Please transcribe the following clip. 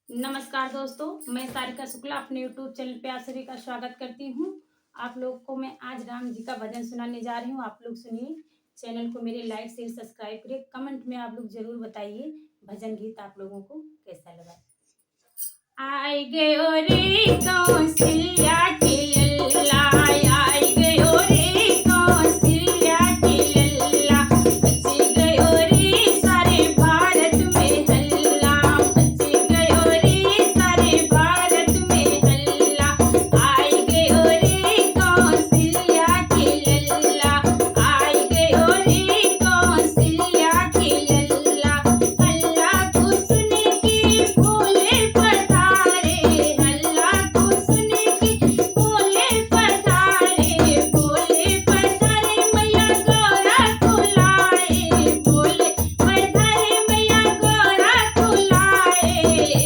नमस्कार दोस्तों, मैं सारिका शुक्ला अपने यूट्यूब चैनल पे आप सभी का स्वागत करती हूँ। आप लोग को मैं आज राम जी का भजन सुनाने जा रही हूँ। आप लोग सुनिए। चैनल को मेरे लाइक शेयर सब्सक्राइब करिए। कमेंट में आप लोग जरूर बताइए भजन गीत आप लोगों को कैसा लगा। आए गयो रे कौशल्या के लल्ला, आए गयो रे कौशल्या के लल्ला, मच गयो रे सारे भारत में हल्ला, मच गयो रे सारे भारत में हल्ला। आए गयो रे कौशल्या के लल्ला, आए गयो रे कौशल्या के लल्ला, हल्ला को सुन के भोले पधारे, हल्ला को सुन के भोले पधारे, भोले पधारे मैया गौरा को लाए, भोले पधारे मैया गौरा को लाए।